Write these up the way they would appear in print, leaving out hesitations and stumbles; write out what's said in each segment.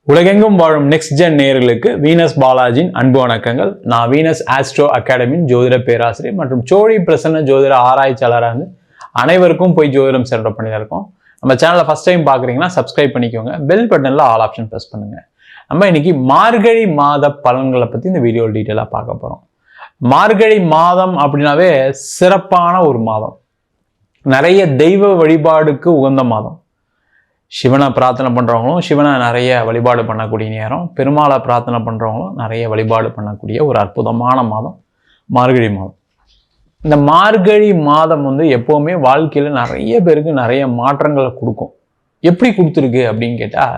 உலகெங்கும் வாழும் next gen நேயர்களுக்கு வீனஸ் பாலாஜியின் அன்பு வணக்கங்கள். நான் வீனஸ் ஆஸ்ட்ரோ அகாடமியின் ஜோதிட பேராசிரியர் மற்றும் சோழி பிரசன்ன ஜோதிட ஆராய்ச்சியாளராக அனைவருக்கும் போய் ஜோதிடம் சென்ற பண்ணிதான் இருக்கோம். நம்ம சேனலை ஃபர்ஸ்ட் டைம் பார்க்குறீங்கன்னா சப்ஸ்கிரைப் பண்ணிக்கோங்க, பெல் பட்டனில் ஆல் ஆப்ஷன் ப்ரெஸ் பண்ணுங்க. நம்ம இன்னைக்கு மார்கழி மாத பலன்களை பற்றி இந்த வீடியோ டீட்டெயிலாக பார்க்க போகிறோம். மார்கழி மாதம் அப்படின்னாவே சிறப்பான ஒரு மாதம், நிறைய தெய்வ வழிபாடுக்கு உகந்த மாதம். சிவனை பிரார்த்தனை பண்ணுறவங்களும் சிவனை நிறைய வழிபாடு பண்ணக்கூடிய நேரம், பெருமாளை பிரார்த்தனை பண்ணுறவங்களும் நிறைய வழிபாடு பண்ணக்கூடிய ஒரு அற்புதமான மாதம் மார்கழி மாதம். இந்த மார்கழி மாதம் எப்போவுமே வாழ்க்கையில் நிறைய பேருக்கு நிறைய மாற்றங்களை கொடுக்கும். எப்படி கொடுத்துருக்கு அப்படின்னு கேட்டால்,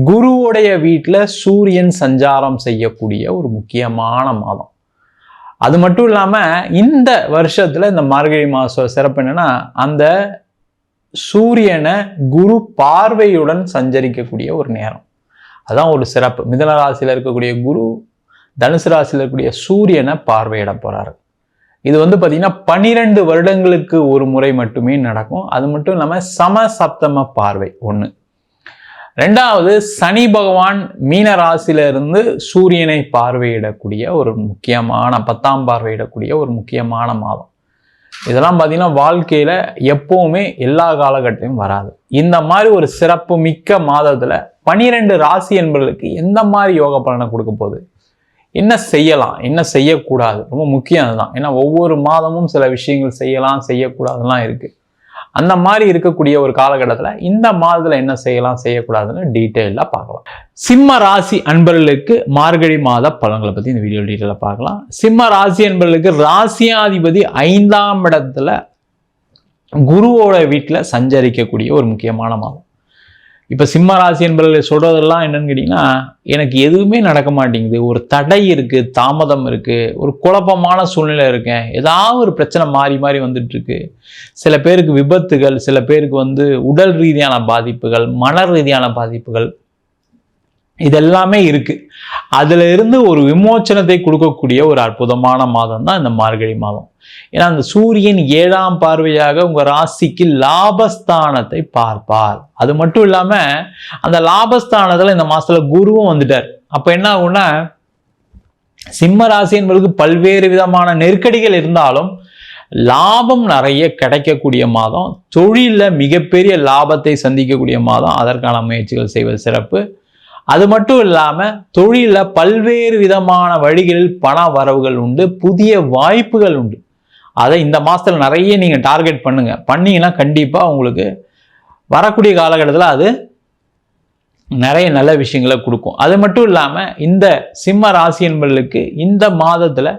குருவுடைய வீட்டில் சூரியன் சஞ்சாரம் செய்யக்கூடிய ஒரு முக்கியமான மாதம். அது மட்டும் இல்லாமல் இந்த வருஷத்தில் இந்த மார்கழி மாதம் சிறப்பு என்னன்னா, அந்த சூரியனை குரு பார்வையுடன் சஞ்சரிக்கக்கூடிய ஒரு நேரம். அதான் ஒரு சிறப்பு. மிதுன ராசியில் இருக்கக்கூடிய குரு தனுசு ராசியில் இருக்கக்கூடிய சூரியனை பார்வையிட போறாரு. இது பார்த்தீங்கன்னா 12 வருடங்களுக்கு ஒரு முறை மட்டுமே நடக்கும். அது மட்டும் இல்லாமல் சமசப்தம பார்வை ஒன்று. ரெண்டாவது, சனி பகவான் மீன ராசியிலிருந்து சூரியனை பார்வையிடக்கூடிய ஒரு முக்கியமான 10ஆம் பார்வையிடக்கூடிய ஒரு முக்கியமான மாதம். இதெல்லாம் பார்த்தீங்கன்னா வாழ்க்கையில் எப்பவுமே எல்லா காலகட்டத்திலும் வராது. இந்த மாதிரி ஒரு சிறப்பு மிக்க மாதத்தில் 12 ராசி என்பவர்களுக்கு எந்த மாதிரி யோக பலனை கொடுக்க போகுது, என்ன செய்யலாம் என்ன செய்யக்கூடாது, ரொம்ப முக்கியம் அதுதான். ஏன்னா ஒவ்வொரு மாதமும் சில விஷயங்கள் செய்யலாம் செய்யக்கூடாதுலாம் இருக்குது. அந்த மாதிரி இருக்கக்கூடிய ஒரு காலகட்டத்தில் இந்த மாதத்தில் என்ன செய்யலாம் செய்யக்கூடாதுன்னு டீட்டெயிலாக பார்க்கலாம். சிம்ம ராசி அன்பர்களுக்கு மார்கழி மாத பலன்களை பற்றி இந்த வீடியோ டீட்டெயிலாக பார்க்கலாம். சிம்ம ராசி அன்பர்களுக்கு ராசியாதிபதி 5ஆம் இடத்துல குருவோட வீட்டில் சஞ்சரிக்கக்கூடிய ஒரு முக்கியமான மாதம். இப்போ சிம்ம ராசி என்பவர்கள் சொல்றதெல்லாம் என்னன்னு கேட்டிங்கன்னா, எனக்கு எதுவுமே நடக்க மாட்டேங்குது, ஒரு தடை இருக்குது, தாமதம் இருக்குது, ஒரு குழப்பமான சூழ்நிலை இருக்கேன், ஏதாவது ஒரு பிரச்சனை மாறி மாறி வந்துட்டு இருக்கு. சில பேருக்கு விபத்துகள், சில பேருக்கு உடல் ரீதியான பாதிப்புகள், மன ரீதியான பாதிப்புகள், இதெல்லாமே இருக்கு. அதுல இருந்து ஒரு விமோச்சனத்தை கொடுக்கக்கூடிய ஒரு அற்புதமான மாதம் தான் இந்த மார்கழி மாதம். ஏன்னா அந்த சூரியன் 7ஆம் பார்வையாக உங்க ராசிக்கு லாபஸ்தானத்தை பார்ப்பார். அது மட்டும் இல்லாம அந்த லாபஸ்தானத்துல இந்த மாசத்துல குருவும் வந்துட்டார். அப்ப என்ன ஆகும்னா, சிம்ம ராசி என்பதற்கு பல்வேறு விதமான நெருக்கடிகள் இருந்தாலும் லாபம் நிறைய கிடைக்கக்கூடிய மாதம், தொழில மிகப்பெரிய லாபத்தை சந்திக்கக்கூடிய மாதம். அதற்கான முயற்சிகள் செய்வது சிறப்பு. அது மட்டும் இல்லாம தொழில பல்வேறு விதமான வழிகளில் பண வரவுகள் உண்டு, புதிய வாய்ப்புகள் உண்டு. அதை இந்த மாசத்துல நிறைய நீங்க டார்கெட் பண்ணீங்கன்னா கண்டிப்பா உங்களுக்கு வரக்கூடிய காலகட்டத்தில் அது நிறைய நல்ல விஷயங்களை கொடுக்கும். அது மட்டும் இல்லாம இந்த சிம்ம ராசி என்பவர்களுக்கு இந்த மாதத்துல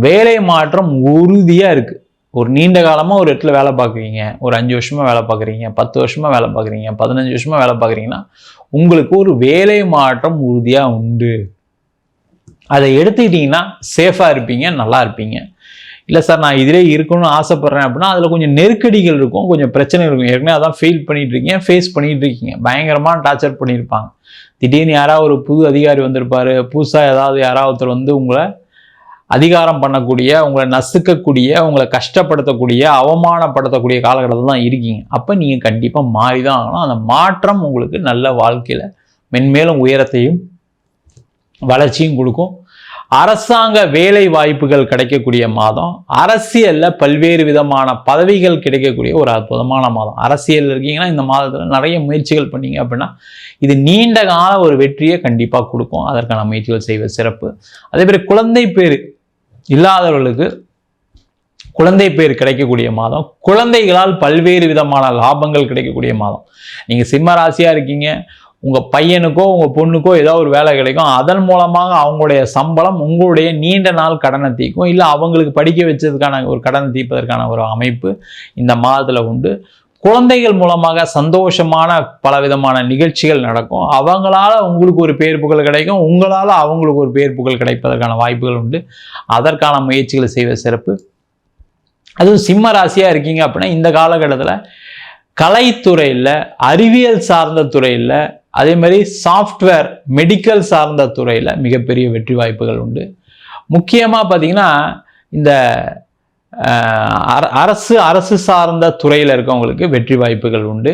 வேலை மாற்றம் உறுதியா இருக்கு. ஒரு நீண்ட காலமாக ஒரு இடத்துல வேலை பார்க்குறீங்க, ஒரு 5 வருஷமாக வேலை பார்க்குறீங்க, 10 வருஷமாக வேலை பார்க்குறீங்க, 15 வருஷமாக வேலை பார்க்குறீங்கன்னா உங்களுக்கு ஒரு வேலை மாற்றம் உறுதியாக உண்டு. அதை எடுத்துக்கிட்டிங்கன்னா சேஃபாக இருப்பீங்க, நல்லா இருப்பீங்க. இல்லை சார் நான் இதிலே இருக்கணும்னு ஆசைப்பட்றேன் அப்படின்னா அதில் கொஞ்சம் நெருக்கடிகள் இருக்கும், கொஞ்சம் பிரச்சனை இருக்கும். ஏற்கனவே அதான் ஃபேஸ் பண்ணிட்டு இருக்கீங்க. பயங்கரமான டார்ச்சர் பண்ணியிருப்பாங்க. திடீர்னு யாராவது ஒரு புது அதிகாரி வந்திருப்பாரு, புதுசாக ஏதாவது யாராவது உங்களை அதிகாரம் பண்ணக்கூடிய, உங்களை நசுக்கக்கூடிய, உங்களை கஷ்டப்படுத்தக்கூடிய, அவமானப்படுத்தக்கூடிய காலகட்டத்தில் தான் இருக்கீங்க. அப்போ நீங்கள் கண்டிப்பாக மாறி தான் ஆகணும். அந்த மாற்றம் உங்களுக்கு நல்ல வாழ்க்கையில் மென்மேலும் உயரத்தையும் வளர்ச்சியும் கொடுக்கும். அரசாங்க வேலை வாய்ப்புகள் கிடைக்கக்கூடிய மாதம், அரசியலில் பல்வேறு விதமான பதவிகள் கிடைக்கக்கூடிய ஒரு அற்புதமான மாதம். அரசியல் இருக்கீங்கன்னா இந்த மாதத்தில் நிறைய முயற்சிகள் பண்ணீங்க அப்படின்னா இது நீண்ட கால ஒரு வெற்றியை கண்டிப்பாக கொடுக்கும். அதற்கான முயற்சிகள் செய்வது சிறப்பு. அதே மாதிரி குழந்தை பேர் இல்லாதவர்களுக்கு குழந்தை பேர் கிடைக்கக்கூடிய மாதம், குழந்தைகளால் பல்வேறு விதமான லாபங்கள் கிடைக்கக்கூடிய மாதம். நீங்கள் சிம்ம ராசியா இருக்கீங்க, உங்கள் பையனுக்கோ உங்கள் பொண்ணுக்கோ ஏதோ ஒரு வேலை கிடைக்கும். அதன் மூலமாக அவங்களுடைய சம்பளம் உங்களுடைய நீண்ட நாள் கடனை தீர்க்கும், இல்லை அவங்களுக்கு படிக்க வச்சதுக்கான ஒரு கடனை தீர்ப்பதற்கான ஒரு அமைப்பு இந்த மாதத்தில் உண்டு. குழந்தைகள் மூலமாக சந்தோஷமான பலவிதமான நிகழ்ச்சிகள் நடக்கும். அவங்களால உங்களுக்கு ஒரு பேர் புகழ் கிடைக்கும், உங்களால் அவங்களுக்கு ஒரு பேர் புகழ் கிடைப்பதற்கான வாய்ப்புகள் உண்டு. அதற்கான முயற்சிகளை செய்வது சிறப்பு. அதுவும் சிம்ம ராசியாக இருக்கீங்க அப்படின்னா இந்த காலகட்டத்தில் கலைத்துறையில், அறிவியல் சார்ந்த துறையில், அதே மாதிரி சாஃப்ட்வேர் மெடிக்கல் சார்ந்த துறையில் மிகப்பெரிய வெற்றி வாய்ப்புகள் உண்டு. முக்கியமாக பார்த்தீங்கன்னா இந்த அரசு சார்ந்த துறையில் இருக்கவங்களுக்கு வெற்றி வாய்ப்புகள் உண்டு.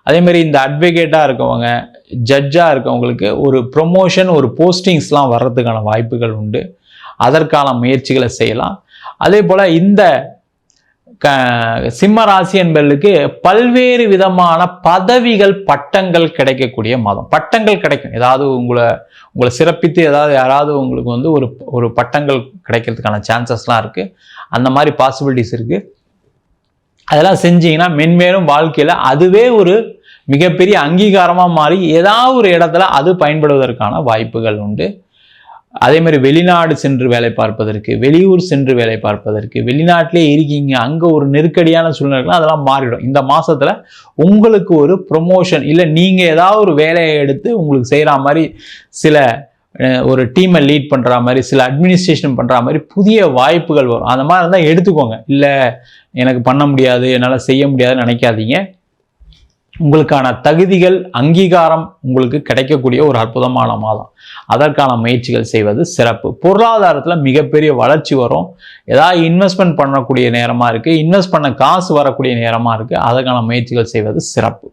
அதே மாதிரி இந்த அட்வொகேட்டாக இருக்கவங்க, ஜட்ஜாக இருக்கவங்களுக்கு ஒரு ப்ரொமோஷன், ஒரு போஸ்டிங்ஸ்லாம் வர்றதுக்கான வாய்ப்புகள் உண்டு. அதற்கான முயற்சிகளை செய்யலாம். அதே போல் இந்த சிம்ம ராசி என்பவர்களுக்கு பல்வேறு விதமான பதவிகள், பட்டங்கள் கிடைக்கக்கூடிய மாதம். பட்டங்கள் கிடைக்கும். ஏதாவது உங்களை சிறப்பித்து ஏதாவது யாராவது உங்களுக்கு வந்து ஒரு பட்டங்கள் கிடைக்கிறதுக்கான சான்சஸ்லாம் இருக்குது. அந்த மாதிரி பாசிபிலிட்டிஸ் இருக்குது. அதெல்லாம் செஞ்சீங்கன்னா மென்மேலும் வாழ்க்கையில் அதுவே ஒரு மிகப்பெரிய அங்கீகாரமாக மாறி ஏதாவது ஒரு இடத்துல அது பயன்படுவதற்கான வாய்ப்புகள் உண்டு. அதே மாதிரி வெளிநாடு சென்று வேலை பார்ப்பதற்கு, வெளியூர் சென்று வேலை பார்ப்பதற்கு, வெளிநாட்டிலே இருக்கீங்க, அங்கே ஒரு நெருக்கடியான சூழ்நிலைகள் அதெல்லாம் மாறிடும். இந்த மாதத்தில் உங்களுக்கு ஒரு ப்ரொமோஷன், இல்லை நீங்கள் ஏதாவது ஒரு வேலையை எடுத்து உங்களுக்கு செய்கிற மாதிரி, சில ஒரு டீமை லீட் பண்ணுற மாதிரி, சில அட்மினிஸ்ட்ரேஷன் பண்ணுற மாதிரி புதிய வாய்ப்புகள் வரும். அந்த மாதிரி இருந்தால் எடுத்துக்கோங்க. இல்லை எனக்கு பண்ண முடியாது, என்னால் செய்ய முடியாதுன்னு நினைக்காதீங்க. உங்களுக்கான தகுதிகள், அங்கீகாரம் உங்களுக்கு கிடைக்கக்கூடிய ஒரு அற்புதமான மாதம். அதற்கான முயற்சிகள் செய்வது சிறப்பு. பொருளாதாரத்தில் மிகப்பெரிய வளர்ச்சி வரும். ஏதாவது இன்வெஸ்ட்மெண்ட் பண்ணக்கூடிய நேரமாக இருக்குது, இன்வெஸ்ட் பண்ண காசு வரக்கூடிய நேரமாக இருக்குது. அதற்கான முயற்சிகள் செய்வது சிறப்பு.